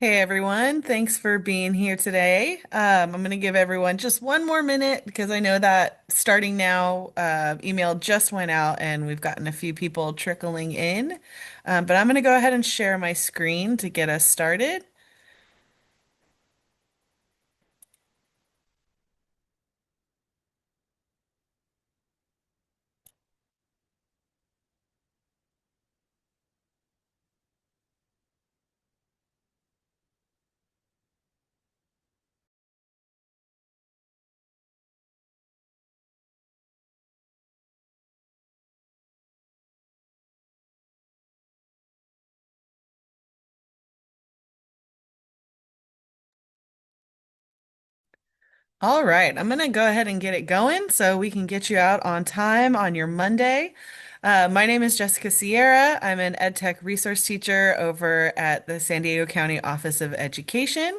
Hey everyone, thanks for being here today. I'm going to give everyone just one more minute because I know that starting now, email just went out and we've gotten a few people trickling in. But I'm going to go ahead and share my screen to get us started. All right, I'm going to go ahead and get it going so we can get you out on time on your Monday. My name is Jessica Sierra. I'm an ed tech resource teacher over at the San Diego County Office of Education.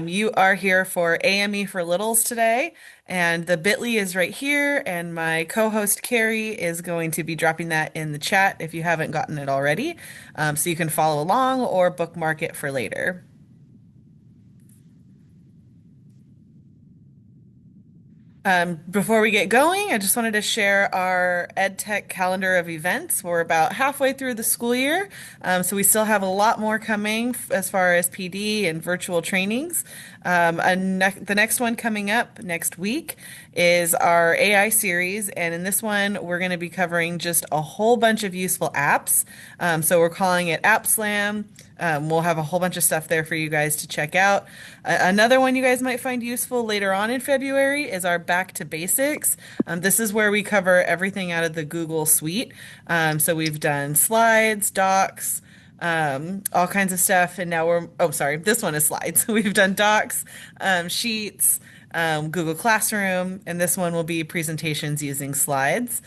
You are here for AME for Littles today, and the bit.ly is right here, and my co-host Carrie is going to be dropping that in the chat if you haven't gotten it already, so you can follow along or bookmark it for later. Before we get going, I just wanted to share our EdTech calendar of events. We're about halfway through the school year, so we still have a lot more coming as far as PD and virtual trainings. The next one coming up next week is our AI series, and in this one, we're going to be covering just a whole bunch of useful apps. So we're calling it App Slam. We'll have a whole bunch of stuff there for you guys to check out. Another one you guys might find useful later on in February is our Back to Basics. This is where we cover everything out of the Google Suite. So we've done slides, docs, all kinds of stuff. And now oh, sorry, this one is slides. We've done docs, sheets, Google Classroom, and this one will be presentations using slides.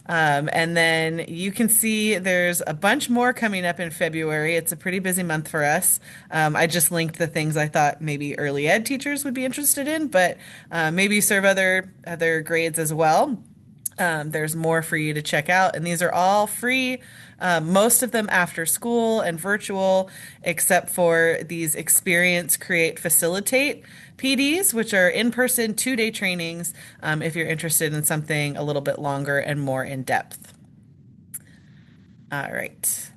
And then you can see there's a bunch more coming up in February. It's a pretty busy month for us. I just linked the things I thought maybe early ed teachers would be interested in, but maybe you serve other grades as well. There's more for you to check out, and these are all free. Most of them after school and virtual, except for these Experience, Create, Facilitate PDs, which are in-person 2-day trainings if you're interested in something a little bit longer and more in depth. All right.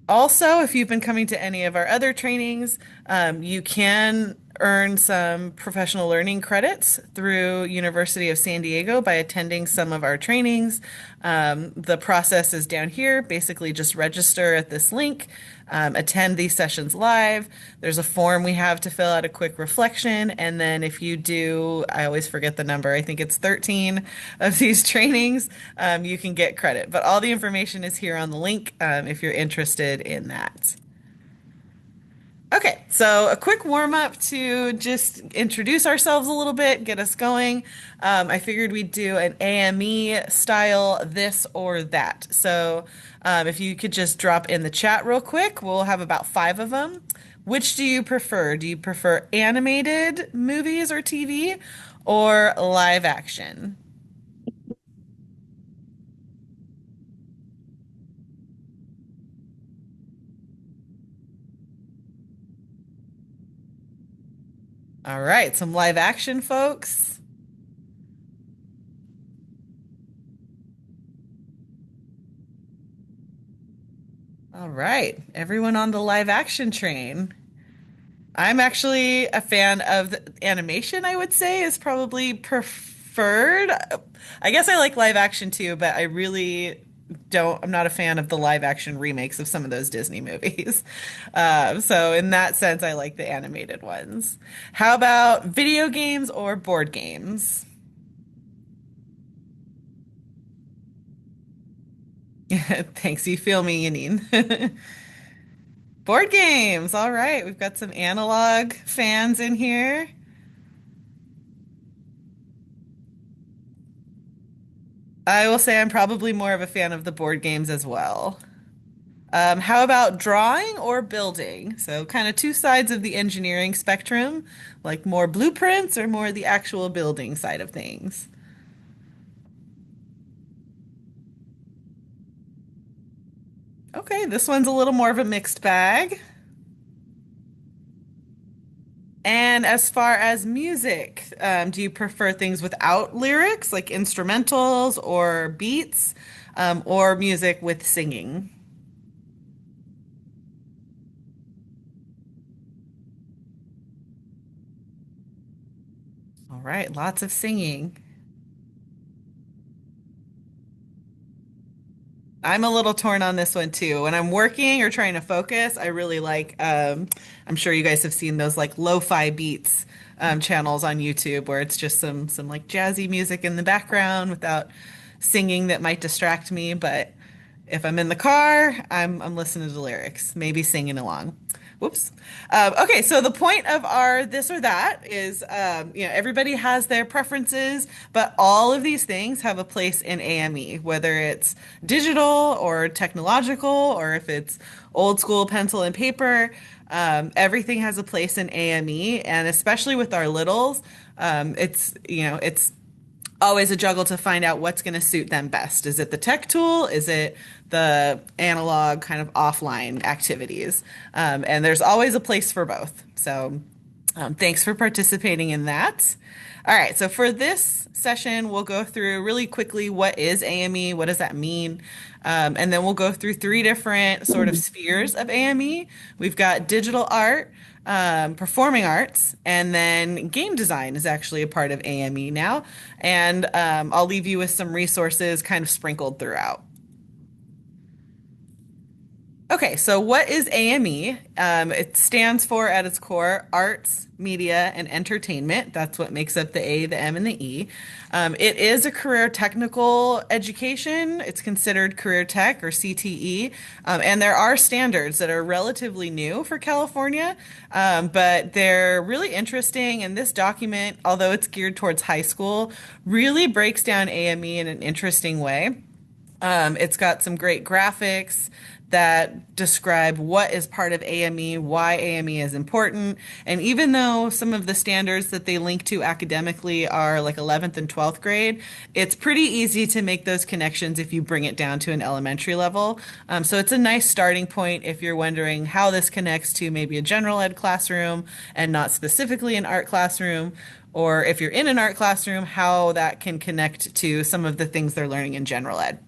Also, if you've been coming to any of our other trainings, you can earn some professional learning credits through University of San Diego by attending some of our trainings. The process is down here. Basically, just register at this link, attend these sessions live. There's a form we have to fill out, a quick reflection, and then if you do, I always forget the number, I think it's 13 of these trainings, you can get credit. But all the information is here on the link if you're interested in that. Okay, so a quick warm up to just introduce ourselves a little bit, get us going. I figured we'd do an AME style this or that. So if you could just drop in the chat real quick, we'll have about 5 of them. Which do you prefer? Do you prefer animated movies or TV or live action? All right, some live action folks. All right, everyone on the live action train. I'm actually a fan of the animation, I would say, is probably preferred. I guess I like live action too, but I really I'm not a fan of the live action remakes of some of those Disney movies. So in that sense, I like the animated ones. How about video games or board games? Thanks, you feel me, Yanine. Board games. All right, we've got some analog fans in here. I will say I'm probably more of a fan of the board games as well. How about drawing or building? So, kind of two sides of the engineering spectrum, like more blueprints or more the actual building side of things. Okay, this one's a little more of a mixed bag. And as far as music, do you prefer things without lyrics, like instrumentals or beats, or music with singing? All right, lots of singing. I'm a little torn on this one too. When I'm working or trying to focus, I really like, I'm sure you guys have seen those like lo-fi beats channels on YouTube where it's just some like jazzy music in the background without singing that might distract me. But if I'm in the car, I'm listening to the lyrics, maybe singing along. Whoops. Okay, so the point of our this or that is, everybody has their preferences, but all of these things have a place in AME, whether it's digital or technological, or if it's old school pencil and paper. Everything has a place in AME, and especially with our littles, it's always a juggle to find out what's going to suit them best. Is it the tech tool? Is it the analog kind of offline activities? And there's always a place for both. So thanks for participating in that. All right, so for this session, we'll go through really quickly what is AME, what does that mean? And then we'll go through three different sort of spheres of AME. We've got digital art, performing arts, and then game design is actually a part of AME now. And I'll leave you with some resources kind of sprinkled throughout. Okay, so what is AME? It stands for, at its core, arts, media, and entertainment. That's what makes up the A, the M, and the E. It is a career technical education. It's considered career tech or CTE. And there are standards that are relatively new for California, but they're really interesting. And this document, although it's geared towards high school, really breaks down AME in an interesting way. It's got some great graphics that describe what is part of AME, why AME is important. And even though some of the standards that they link to academically are like 11th and 12th grade, it's pretty easy to make those connections if you bring it down to an elementary level. So it's a nice starting point if you're wondering how this connects to maybe a general ed classroom and not specifically an art classroom. Or if you're in an art classroom, how that can connect to some of the things they're learning in general ed.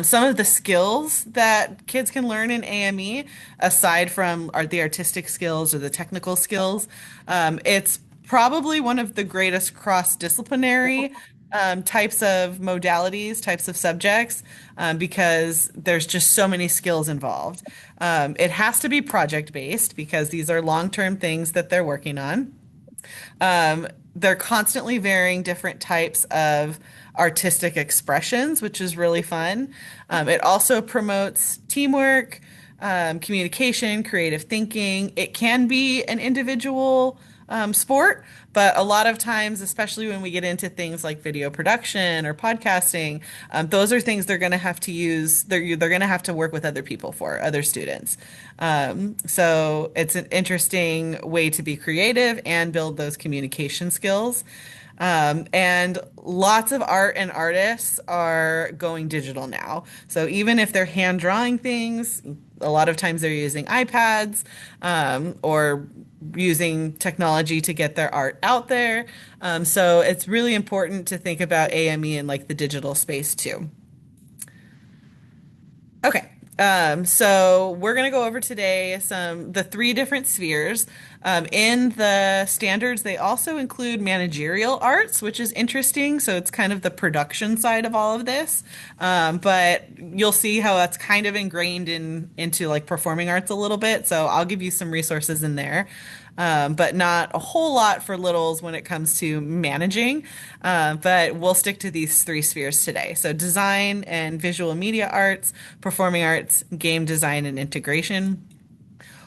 Some of the skills that kids can learn in AME, aside from the artistic skills or the technical skills, it's probably one of the greatest cross-disciplinary types of modalities, types of subjects, because there's just so many skills involved. It has to be project-based because these are long-term things that they're working on. They're constantly varying different types of artistic expressions, which is really fun. It also promotes teamwork, communication, creative thinking. It can be an individual sport, but a lot of times, especially when we get into things like video production or podcasting, those are things they're going to have to use. They're going to have to work with other people for other students. So it's an interesting way to be creative and build those communication skills. And lots of art and artists are going digital now. So even if they're hand drawing things, a lot of times they're using iPads, or using technology to get their art out there. So it's really important to think about AME in like the digital space too. Okay. So we're going to go over today the three different spheres. In the standards, they also include managerial arts, which is interesting. So it's kind of the production side of all of this. But you'll see how that's kind of ingrained into like performing arts a little bit. So I'll give you some resources in there. But not a whole lot for littles when it comes to managing. But we'll stick to these three spheres today. So design and visual media arts, performing arts, game design, and integration.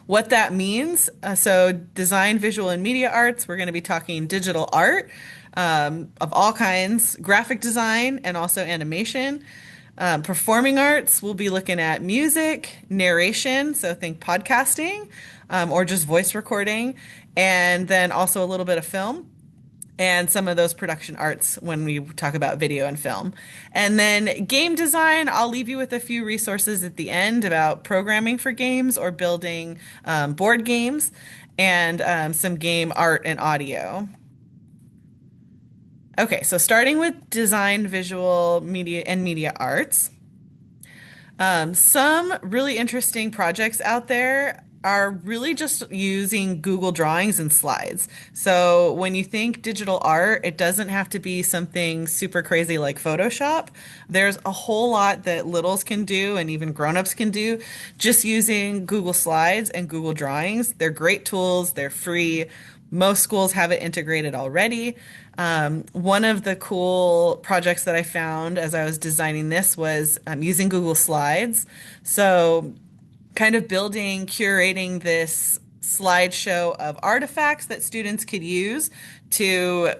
What that means, so design, visual, and media arts, we're going to be talking digital art of all kinds, graphic design, and also animation. Performing arts, we'll be looking at music, narration, so think podcasting, or just voice recording, and then also a little bit of film and some of those production arts when we talk about video and film. And then game design, I'll leave you with a few resources at the end about programming for games or building board games. and some game art and audio. Okay, so starting with design, visual, media, and media arts. Some really interesting projects out there are really just using Google Drawings and slides. So when you think digital art, it doesn't have to be something super crazy like Photoshop. There's a whole lot that littles can do and even grown-ups can do just using Google Slides and Google Drawings. They're great tools, they're free. Most schools have it integrated already. One of the cool projects that I found as I was designing this was using Google Slides. So, kind of building, curating this slideshow of artifacts that students could use to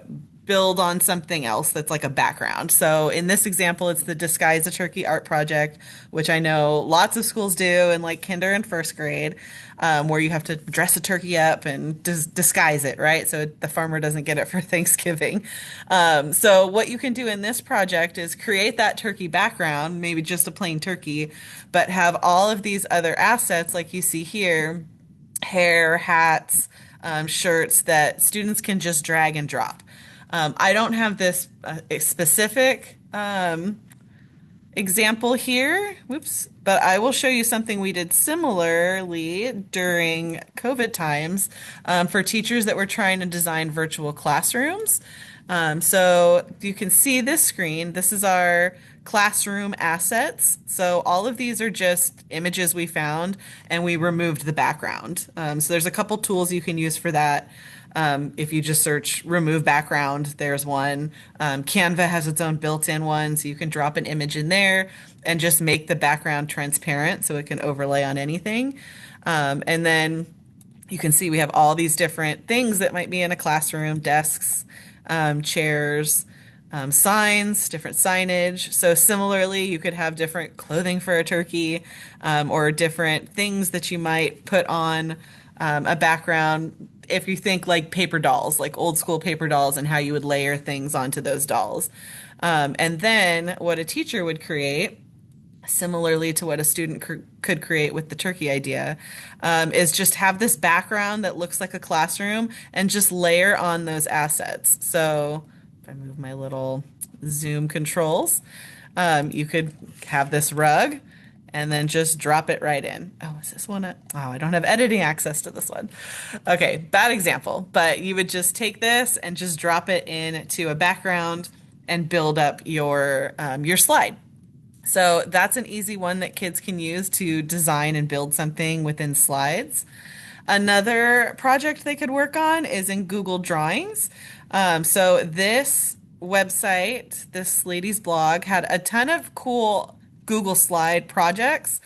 build on something else that's like a background. So in this example, it's the Disguise a Turkey art project, which I know lots of schools do in like kinder and first grade, where you have to dress a turkey up and disguise it, right? So the farmer doesn't get it for Thanksgiving. So what you can do in this project is create that turkey background, maybe just a plain turkey, but have all of these other assets like you see here, hair, hats, shirts that students can just drag and drop. I don't have this specific example here, whoops, but I will show you something we did similarly during COVID times for teachers that were trying to design virtual classrooms. So you can see this screen. This is our classroom assets. So all of these are just images we found and we removed the background. So there's a couple tools you can use for that. If you just search remove background, there's one. Canva has its own built-in one, so you can drop an image in there and just make the background transparent so it can overlay on anything. And then you can see we have all these different things that might be in a classroom, desks, chairs, signs, different signage. So similarly, you could have different clothing for a turkey, or different things that you might put on a background. If you think like paper dolls, like old school paper dolls, and how you would layer things onto those dolls. And then what a teacher would create, similarly to what a student could create with the turkey idea, is just have this background that looks like a classroom and just layer on those assets. So if I move my little zoom controls, you could have this rug and then just drop it right in. Oh, is this one? Oh, I don't have editing access to this one. Okay, bad example, but you would just take this and just drop it into a background and build up your slide. So that's an easy one that kids can use to design and build something within slides. Another project they could work on is in Google Drawings. So this website, this lady's blog, had a ton of cool Google slide projects.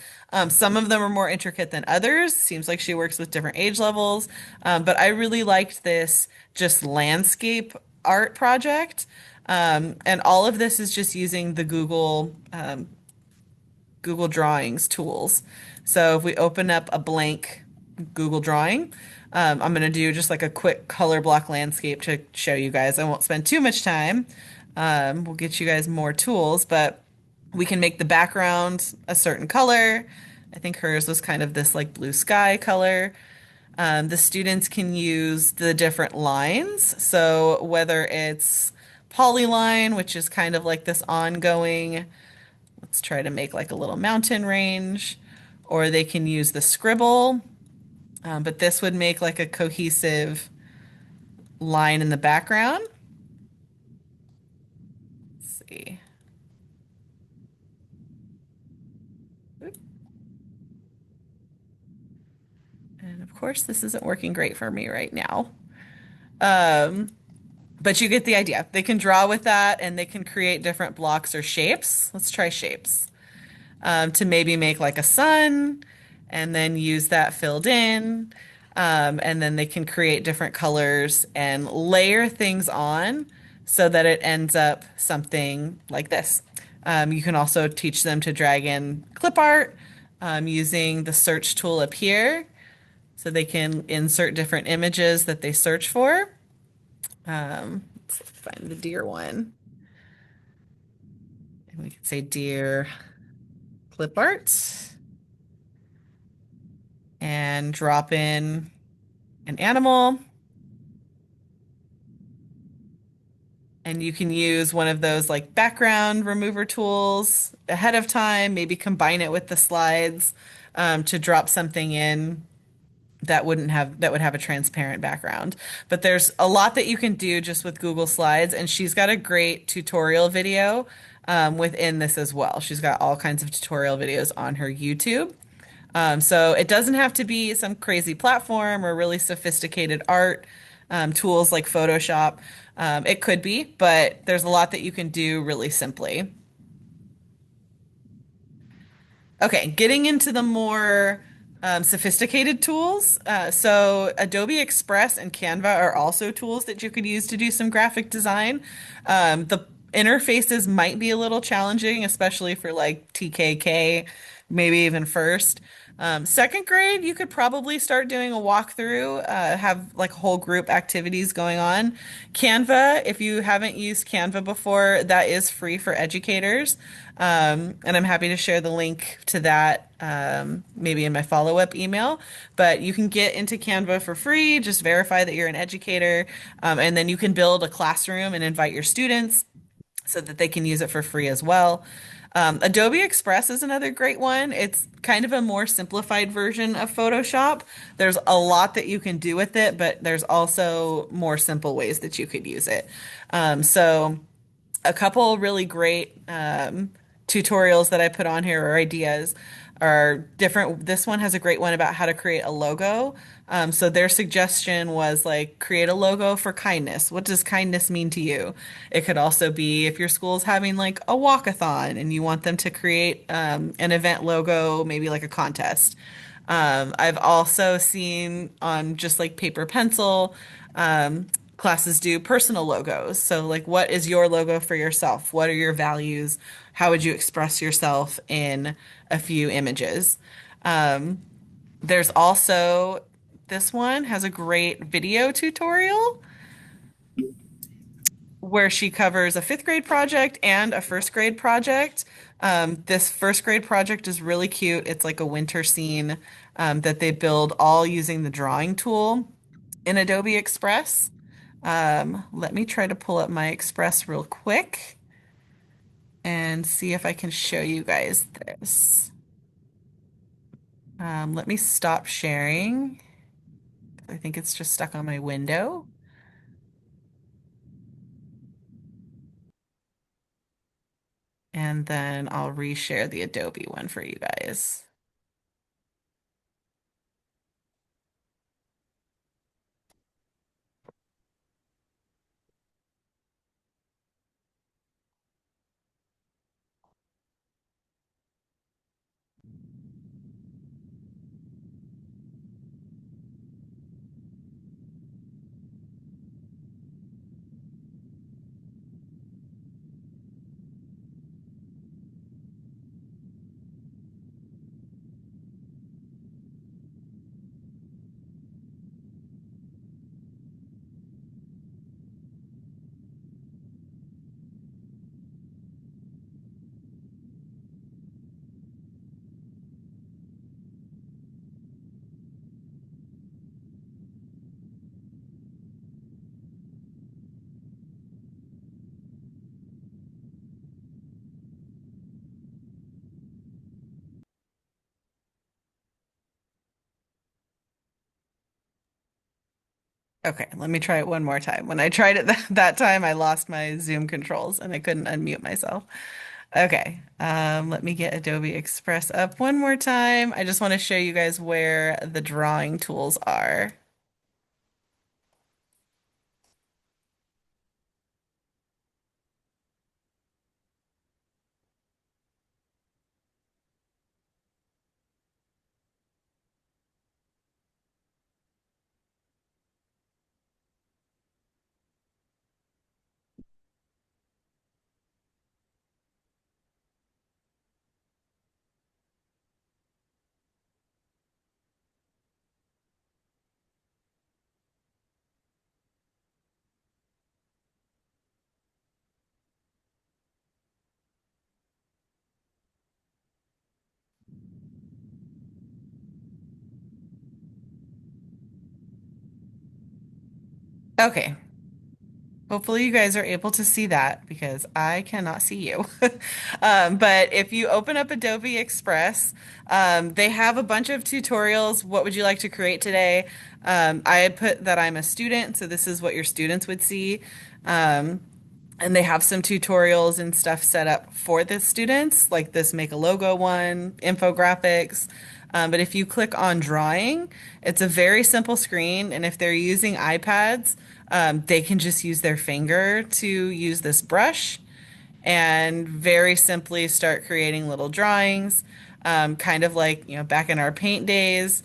Some of them are more intricate than others. Seems like she works with different age levels. But I really liked this just landscape art project. And all of this is just using the Google Drawings tools. So if we open up a blank Google Drawing, I'm going to do just like a quick color block landscape to show you guys. I won't spend too much time. We'll get you guys more tools, but we can make the background a certain color. I think hers was kind of this like blue sky color. The students can use the different lines. So whether it's polyline, which is kind of like this ongoing, let's try to make like a little mountain range, or they can use the scribble, but this would make like a cohesive line in the background. Let's see. And of course, this isn't working great for me right now. Um, but you get the idea. They can draw with that and they can create different blocks or shapes. Let's try shapes. To maybe make like a sun and then use that filled in. And then they can create different colors and layer things on so that it ends up something like this. You can also teach them to drag in clip art using the search tool up here so they can insert different images that they search for. Let's find the deer one. And we can say deer clip art and drop in an animal, and you can use one of those like background remover tools ahead of time, maybe combine it with the slides to drop something in that would have a transparent background. But there's a lot that you can do just with Google Slides, and she's got a great tutorial video within this as well. She's got all kinds of tutorial videos on her YouTube. So it doesn't have to be some crazy platform or really sophisticated art tools like Photoshop. It could be, but there's a lot that you can do really simply. Okay, getting into the more sophisticated tools. So Adobe Express and Canva are also tools that you could use to do some graphic design. The interfaces might be a little challenging, especially for like TK-2, maybe even first. Second grade, you could probably start doing a walkthrough, have like whole group activities going on. Canva, if you haven't used Canva before, that is free for educators. And I'm happy to share the link to that maybe in my follow-up email. But you can get into Canva for free, just verify that you're an educator, and then you can build a classroom and invite your students so that they can use it for free as well. Adobe Express is another great one. It's kind of a more simplified version of Photoshop. There's a lot that you can do with it, but there's also more simple ways that you could use it. So a couple really great tutorials that I put on here or ideas are different. This one has a great one about how to create a logo. So their suggestion was like create a logo for kindness. What does kindness mean to you? It could also be if your school's having like a walkathon and you want them to create an event logo, maybe like a contest. I've also seen on just like paper pencil, classes do personal logos. So, like, what is your logo for yourself? What are your values? How would you express yourself in a few images? Um, there's also this one has a great video tutorial where she covers a fifth grade project and a first grade project. This first grade project is really cute. It's like a winter scene that they build all using the drawing tool in Adobe Express. Let me try to pull up my Express real quick and see if I can show you guys this. Let me stop sharing. I think it's just stuck on my window. And then I'll reshare the Adobe one for you guys. Okay, let me try it one more time. When I tried it that time, I lost my Zoom controls and I couldn't unmute myself. Okay, let me get Adobe Express up one more time. I just want to show you guys where the drawing tools are. Okay. Hopefully you guys are able to see that because I cannot see you. But if you open up Adobe Express, they have a bunch of tutorials. What would you like to create today? I had put that I'm a student, so this is what your students would see. Um, and they have some tutorials and stuff set up for the students, like this make a logo one, infographics. But if you click on drawing, it's a very simple screen. And if they're using iPads, they can just use their finger to use this brush and very simply start creating little drawings, kind of like, back in our paint days.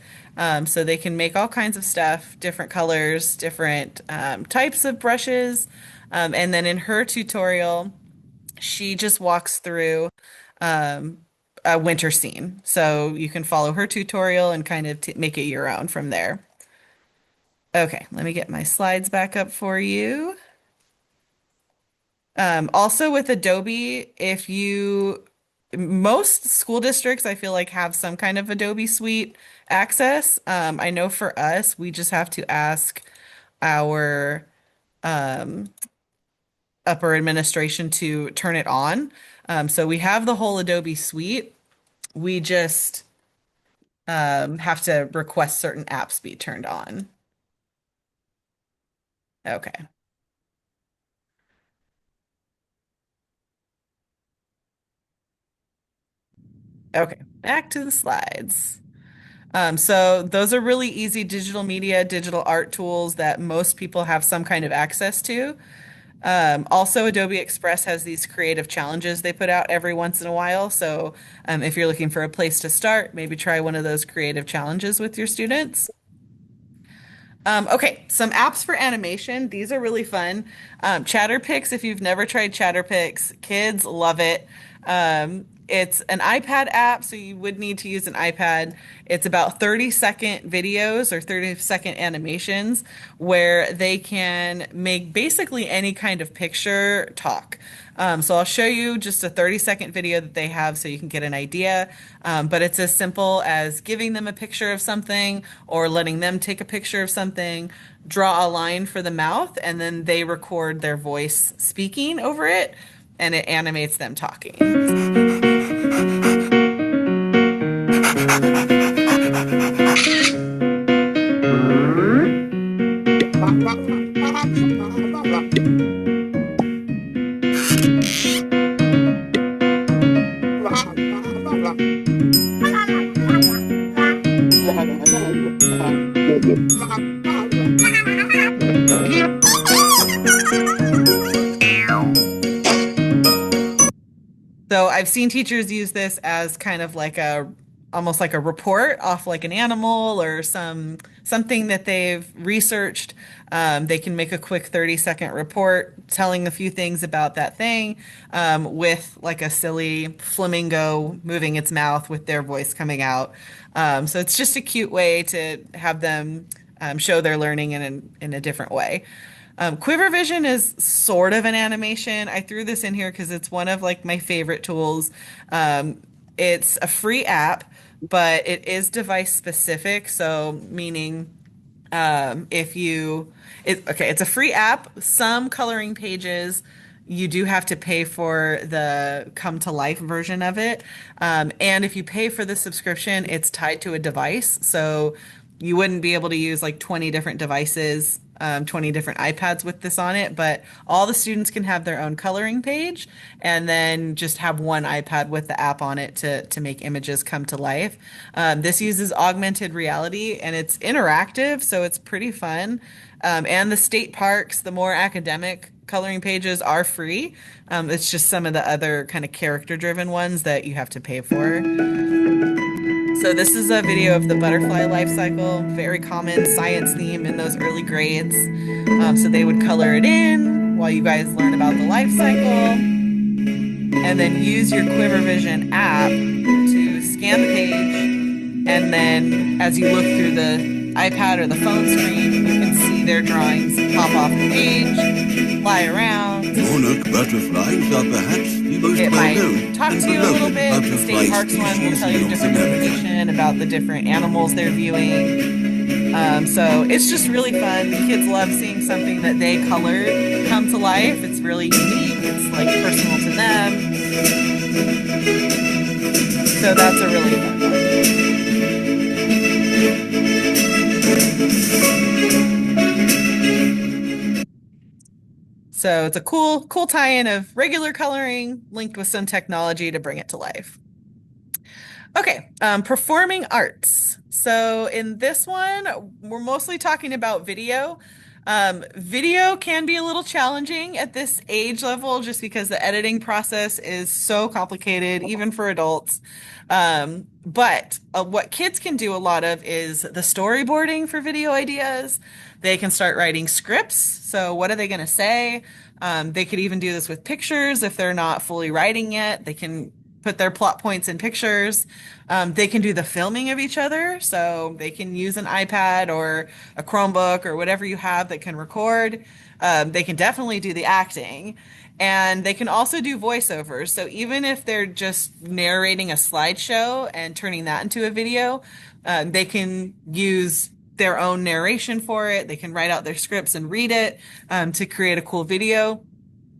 So they can make all kinds of stuff, different colors, different types of brushes. And then in her tutorial, she just walks through um, a winter scene. So you can follow her tutorial and kind of t make it your own from there. Okay, let me get my slides back up for you. Also with Adobe, most school districts, I feel like have some kind of Adobe Suite access. I know for us, we just have to ask our um, upper administration to turn it on. So we have the whole Adobe Suite. We just have to request certain apps be turned on. Okay. Okay. Back to the slides. So those are really easy digital media, digital art tools that most people have some kind of access to. Also, Adobe Express has these creative challenges they put out every once in a while. So if you're looking for a place to start, maybe try one of those creative challenges with your students. Okay, some apps for animation. These are really fun. Chatterpix, if you've never tried Chatterpix, kids love it. It's an iPad app, so you would need to use an iPad. It's about 30-second videos or 30-second animations where they can make basically any kind of picture talk. So I'll show you just a 30-second video that they have so you can get an idea. But it's as simple as giving them a picture of something or letting them take a picture of something, draw a line for the mouth, and then they record their voice speaking over it, and it animates them talking. So I've seen teachers use this as kind of like almost like a report off like an animal or something that they've researched. They can make a quick 30-second report telling a few things about that thing, with like a silly flamingo moving its mouth with their voice coming out. So it's just a cute way to have them show their learning in a different way. Quiver Vision is sort of an animation. I threw this in here because it's one of like my favorite tools. It's a free app, but it is device specific. So meaning if okay, it's a free app. Some coloring pages you do have to pay for the come to life version of it. And if you pay for the subscription, it's tied to a device. So you wouldn't be able to use like 20 different devices, 20 different iPads with this on it, but all the students can have their own coloring page and then just have one iPad with the app on it to make images come to life. This uses augmented reality and it's interactive, so it's pretty fun. And the state parks, the more academic coloring pages are free. It's just some of the other kind of character-driven ones that you have to pay for. So this is a video of the butterfly life cycle, very common science theme in those early grades. So they would color it in while you guys learn about the life cycle, and then use your Quiver Vision app to scan the page, and then as you look through the iPad or the phone screen, you can see their drawings pop off the page, fly around. Monarch butterflies are perhaps the most It might well-known talk and to you a little beloved bit. The butterfly state parks one will species tell you in North different America. information about the different animals they're viewing. So it's just really fun. Kids love seeing something that they colored come to life. It's really unique. It's like personal to them. So that's a really fun one. So it's a cool tie-in of regular coloring linked with some technology to bring it to life. Okay, performing arts. So in this one, we're mostly talking about video. Video can be a little challenging at this age level just because the editing process is so complicated, even for adults. But what kids can do a lot of is the storyboarding for video ideas. They can start writing scripts. So what are they going to say? They could even do this with pictures if they're not fully writing yet. They can put their plot points in pictures. They can do the filming of each other. So they can use an iPad or a Chromebook or whatever you have that can record. They can definitely do the acting. And they can also do voiceovers. So even if they're just narrating a slideshow and turning that into a video, they can use their own narration for it. They can write out their scripts and read it to create a cool video.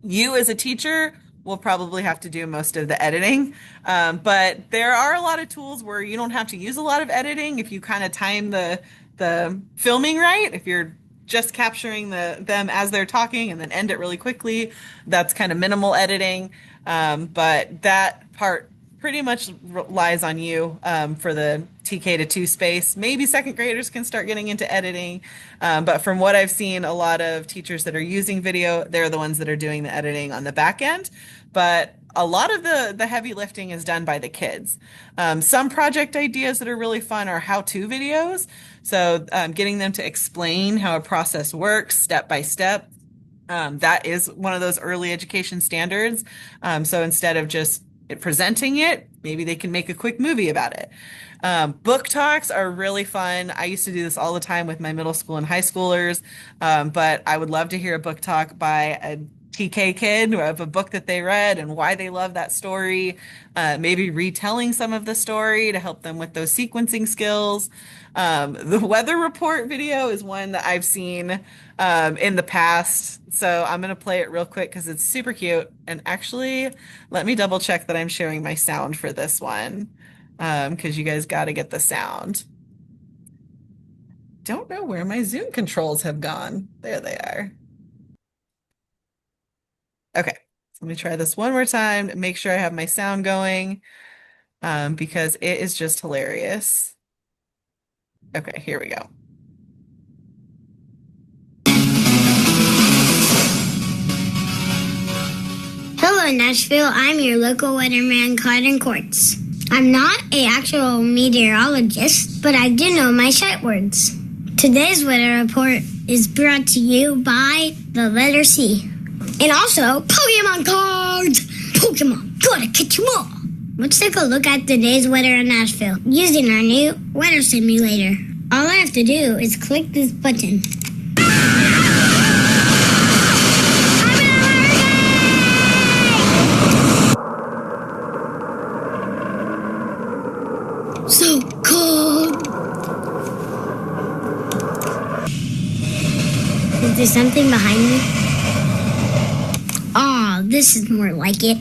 You as a teacher will probably have to do most of the editing. But there are a lot of tools where you don't have to use a lot of editing if you kind of time the filming right. If you're just capturing them as they're talking and then end it really quickly, that's kind of minimal editing. But that part pretty much lies on you for the TK-2 space. Maybe second graders can start getting into editing, but from what I've seen, a lot of teachers that are using video, they're the ones that are doing the editing on the back end. But a lot of the heavy lifting is done by the kids. Some project ideas that are really fun are how-to videos. So getting them to explain how a process works step by step. That is one of those early education standards. So instead of just presenting it, maybe they can make a quick movie about it. Book talks are really fun. I used to do this all the time with my middle school and high schoolers, but I would love to hear a book talk by a TK kid of a book that they read and why they love that story. Maybe retelling some of the story to help them with those sequencing skills. The weather report video is one that I've seen in the past. So I'm going to play it real quick because it's super cute. And actually, let me double check that I'm sharing my sound for this one because you guys got to get the sound. Don't know where my Zoom controls have gone. There they are. Okay, so let me try this one more time to make sure I have my sound going because it is just hilarious. Okay, here we go. Hello, Nashville. I'm your local weatherman, Cotton Quartz. I'm not an actual meteorologist, but I do know my sight words. Today's weather report is brought to you by the letter C. And also, Pokemon cards! Pokemon, gotta catch 'em all! Let's take a look at today's weather in Nashville using our new weather simulator. All I have to do is click this button. So cold. Is there something behind me? Oh, this is more like it.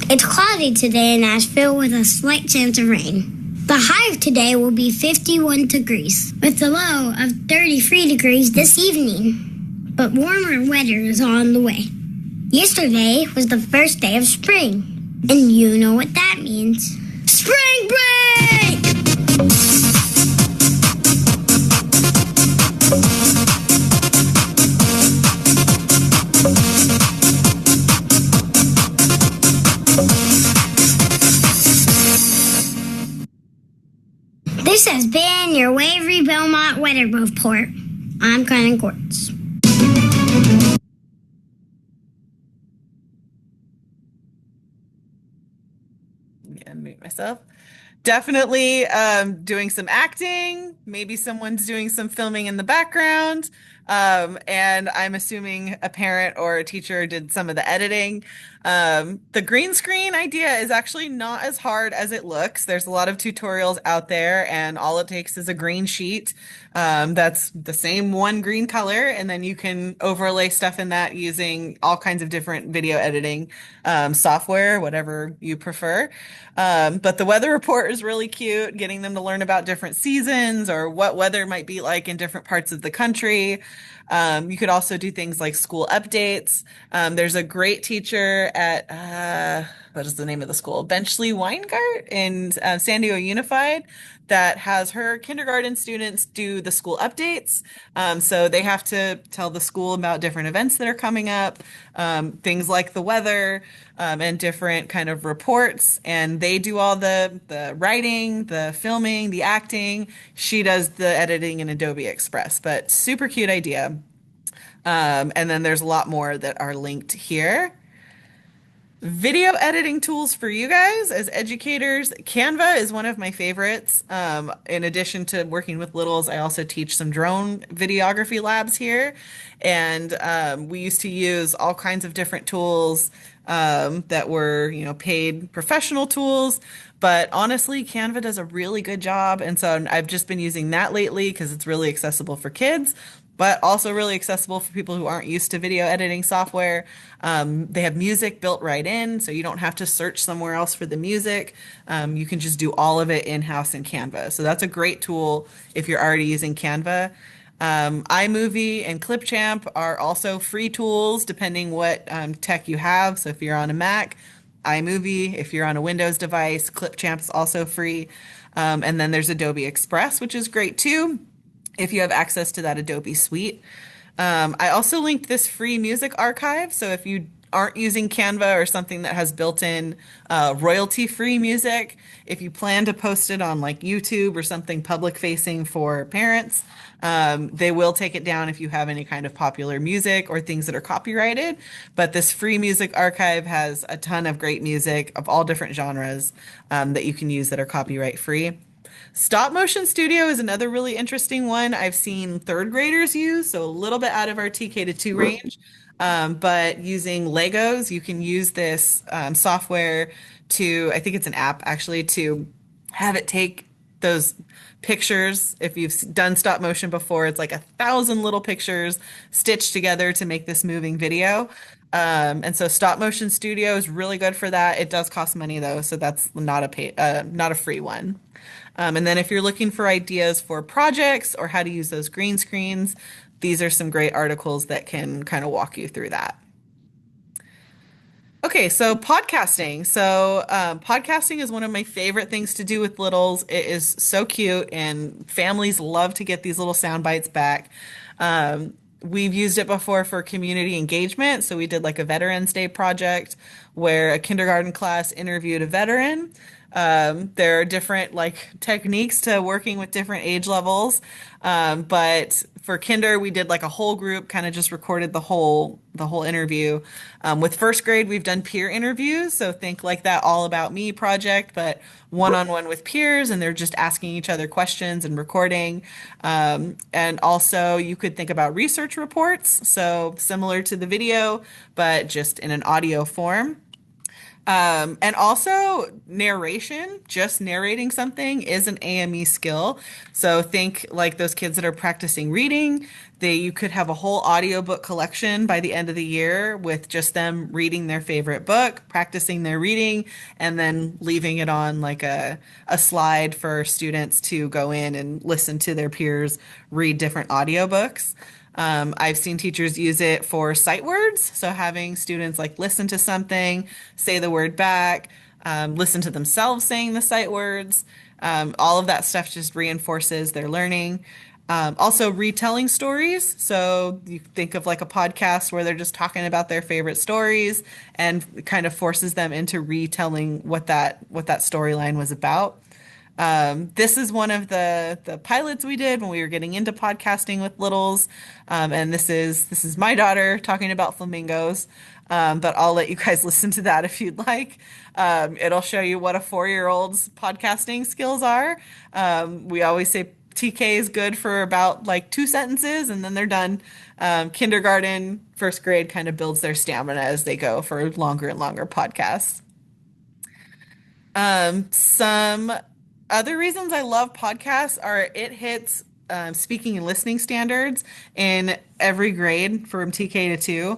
It's cloudy today in Nashville with a slight chance of rain. The high of today will be 51 degrees, with a low of 33 degrees this evening. But warmer weather is on the way. Yesterday was the first day of spring, and you know what that means. Spring break! This has been your Waverly Belmont Weather Report. I'm Conan Quartz. Unmute myself. Definitely doing some acting. Maybe someone's doing some filming in the background. And I'm assuming a parent or a teacher did some of the editing. The green screen idea is actually not as hard as it looks. There's a lot of tutorials out there, and all it takes is a green sheet that's the same one green color, and then you can overlay stuff in that using all kinds of different video editing software, whatever you prefer. But the weather report is really cute, getting them to learn about different seasons or what weather might be like in different parts of the country. You could also do things like school updates. There's a great teacher at what is the name of the school? Benchley Weingart in San Diego Unified that has her kindergarten students do the school updates. So they have to tell the school about different events that are coming up, things like the weather, and different kind of reports. And they do all the writing, the filming, the acting. She does the editing in Adobe Express, but super cute idea. And then there's a lot more that are linked here. Video editing tools for you guys as educators. Canva is one of my favorites. In addition to working with littles, I also teach some drone videography labs here. And we used to use all kinds of different tools that were, paid professional tools. But honestly, Canva does a really good job. And so I've just been using that lately because it's really accessible for kids, but also really accessible for people who aren't used to video editing software. They have music built right in, so you don't have to search somewhere else for the music. You can just do all of it in-house in Canva. So that's a great tool if you're already using Canva. iMovie and Clipchamp are also free tools depending what tech you have. So if you're on a Mac, iMovie. If you're on a Windows device, Clipchamp is also free. And then there's Adobe Express, which is great too if you have access to that Adobe suite. I also linked this free music archive. So if you aren't using Canva or something that has built-in royalty-free music, if you plan to post it on like YouTube or something public-facing for parents, they will take it down if you have any kind of popular music or things that are copyrighted. But this free music archive has a ton of great music of all different genres that you can use that are copyright-free. Stop motion studio is another really interesting one I've seen third graders use, so a little bit out of our TK-2 range. But using Legos, you can use this software to, I think it's an app actually, to have it take those pictures. If you've done stop motion before, it's like 1,000 little pictures stitched together to make this moving video. And so Stop Motion Studio is really good for that. It does cost money though, so that's not a free one. And then if you're looking for ideas for projects or how to use those green screens, these are some great articles that can kind of walk you through that. Okay, so podcasting. So, podcasting is one of my favorite things to do with littles. It is so cute, and families love to get these little sound bites back. We've used it before for community engagement. So, we did like a Veterans Day project where a kindergarten class interviewed a veteran. There are different like techniques to working with different age levels. But for kinder, we did like a whole group, kind of just recorded the whole interview. With first grade, we've done peer interviews. So think like that All About Me project, but one-on-one with peers, and they're just asking each other questions and recording. And also you could think about research reports. So similar to the video, but just in an audio form. And also narration, just narrating something is an AME skill. So think like those kids that are practicing reading. You could have a whole audiobook collection by the end of the year with just them reading their favorite book, practicing their reading, and then leaving it on like a slide for students to go in and listen to their peers read different audiobooks. I've seen teachers use it for sight words. So having students like listen to something, say the word back, listen to themselves saying the sight words. All of that stuff just reinforces their learning. Also retelling stories. So you think of like a podcast where they're just talking about their favorite stories and kind of forces them into retelling what that storyline was about. This is one of the pilots we did when we were getting into podcasting with littles. And this is my daughter talking about flamingos. But I'll let you guys listen to that if you'd like. It'll show you what a 4-year-old's podcasting skills are. We always say TK is good for about like two sentences and then they're done. Kindergarten, first grade kind of builds their stamina as they go for longer and longer podcasts. Some other reasons I love podcasts are it hits speaking and listening standards in every grade from TK to 2.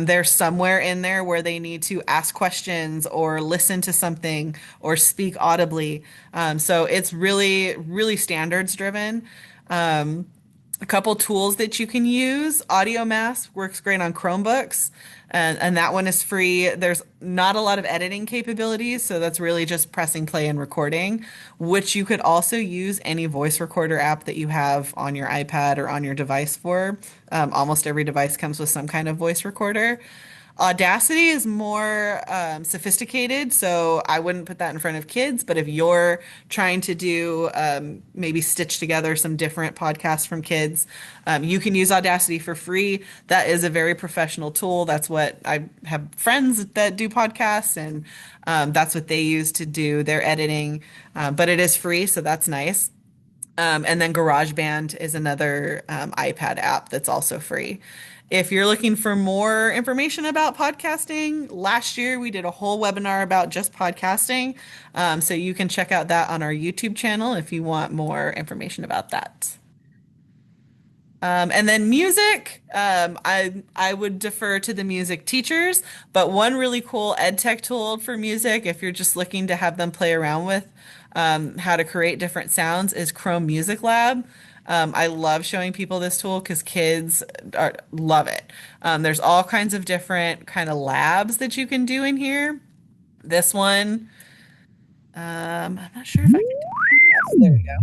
There's somewhere in there where they need to ask questions or listen to something or speak audibly. So it's really, really standards driven. A couple tools that you can use. Audio Mask works great on Chromebooks, and that one is free. There's not a lot of editing capabilities, so that's really just pressing play and recording, which you could also use any voice recorder app that you have on your iPad or on your device for. Almost every device comes with some kind of voice recorder. Audacity is more sophisticated, so I wouldn't put that in front of kids. But if you're trying to do maybe stitch together some different podcasts from kids, you can use Audacity for free. That is a very professional tool. That's what I have friends that do podcasts, and that's what they use to do their editing. But it is free, so that's nice. And then GarageBand is another iPad app that's also free. If you're looking for more information about podcasting, last year we did a whole webinar about just podcasting. So you can check out that on our YouTube channel if you want more information about that. And then music, I would defer to the music teachers, but one really cool ed tech tool for music, if you're just looking to have them play around with how to create different sounds, is Chrome Music Lab. I love showing people this tool because love it. There's all kinds of different kind of labs that you can do in here. This one, I'm not sure if I can do it. Yes, there we go.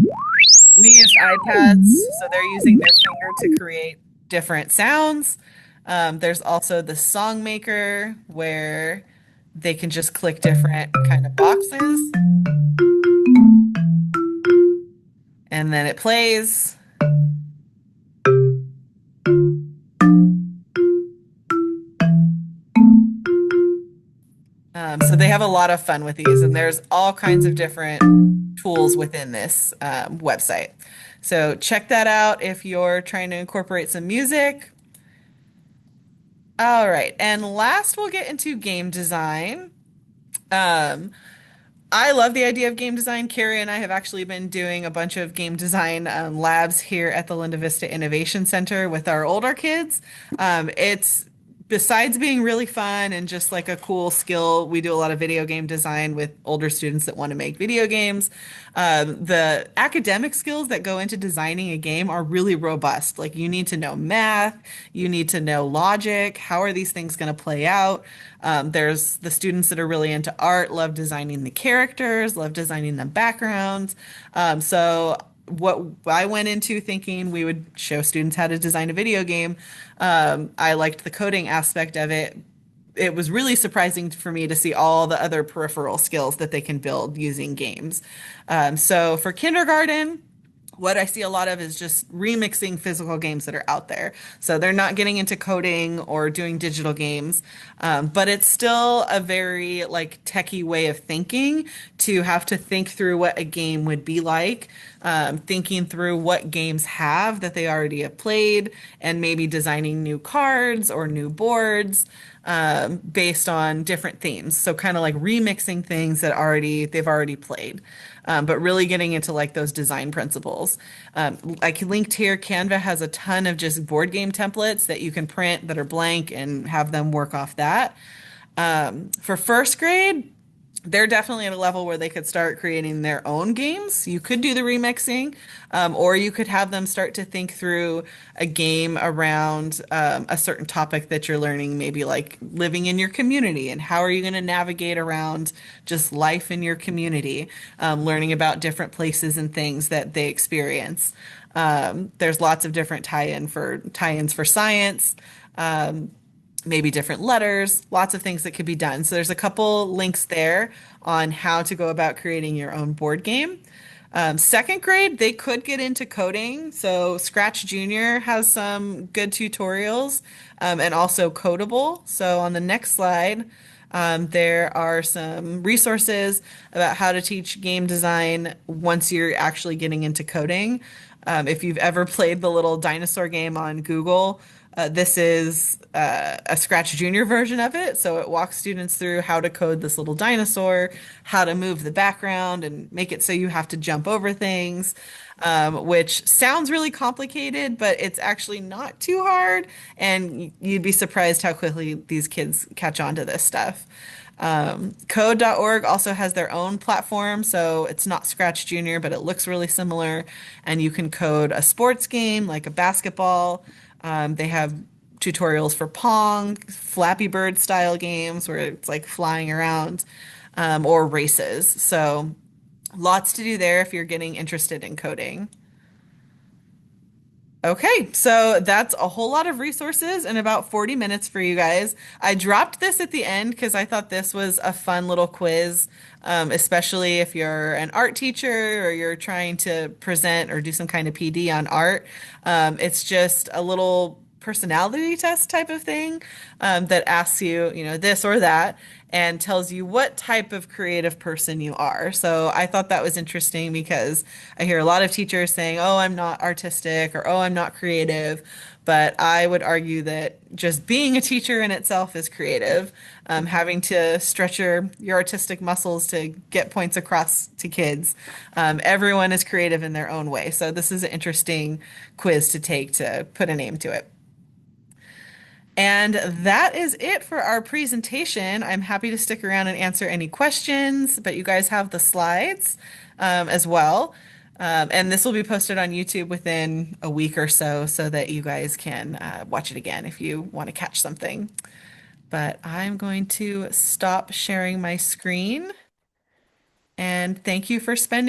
We use iPads, so they're using their finger to create different sounds. There's also the song maker where they can just click different kind of boxes and then it plays. So they have a lot of fun with these, and there's all kinds of different tools within this website. So check that out if you're trying to incorporate some music. All right, and last we'll get into game design. I love the idea of game design. Carrie and I have actually been doing a bunch of game design labs here at the Linda Vista Innovation Center with our older kids. It's besides being really fun and just like a cool skill, we do a lot of video game design with older students that want to make video games. The academic skills that go into designing a game are really robust. Like you need to know math, you need to know logic. How are these things going to play out? There's the students that are really into art, love designing the characters, love designing the backgrounds. So what I went into thinking we would show students how to design a video game. I liked the coding aspect of it. It was really surprising for me to see all the other peripheral skills that they can build using games. So for kindergarten, what I see a lot of is just remixing physical games that are out there. So they're not getting into coding or doing digital games, but it's still a very like techie way of thinking to have to think through what a game would be like, thinking through what games have that they already have played, and maybe designing new cards or new boards based on different themes. So kind of like remixing things that they've already played. But really getting into like those design principles. Like linked here, Canva has a ton of just board game templates that you can print that are blank and have them work off that. For first grade, they're definitely at a level where they could start creating their own games. You could do the remixing, or you could have them start to think through a game around a certain topic that you're learning, maybe like living in your community and how are you going to navigate around just life in your community, learning about different places and things that they experience. There's lots of different tie-ins for science. Maybe different letters, lots of things that could be done. So there's a couple links there on how to go about creating your own board game. Second grade, they could get into coding. So Scratch Junior has some good tutorials and also Codable. So on the next slide, there are some resources about how to teach game design once you're actually getting into coding. If you've ever played the little dinosaur game on Google, this is a Scratch Junior version of it. So it walks students through how to code this little dinosaur, how to move the background and make it so you have to jump over things, which sounds really complicated, but it's actually not too hard. And you'd be surprised how quickly these kids catch on to this stuff. Code.org also has their own platform, so it's not Scratch Junior, but it looks really similar. And you can code a sports game like a basketball. They have tutorials for Pong, Flappy Bird style games where it's like flying around, or races. So lots to do there if you're getting interested in coding. Okay, so that's a whole lot of resources in about 40 minutes for you guys. I dropped this at the end because I thought this was a fun little quiz, especially if you're an art teacher or you're trying to present or do some kind of PD on art. It's just a little personality test type of thing, that asks you, this or that, and tells you what type of creative person you are. So I thought that was interesting because I hear a lot of teachers saying, "Oh, I'm not artistic," or "Oh, I'm not creative." But I would argue that just being a teacher in itself is creative. Having to stretch your artistic muscles to get points across to kids. Everyone is creative in their own way. So this is an interesting quiz to take to put a name to it. And that is it for our presentation. I'm happy to stick around and answer any questions, but you guys have the slides, as well. And this will be posted on YouTube within a week or so, so that you guys can watch it again if you want to catch something. But I'm going to stop sharing my screen. And thank you for spending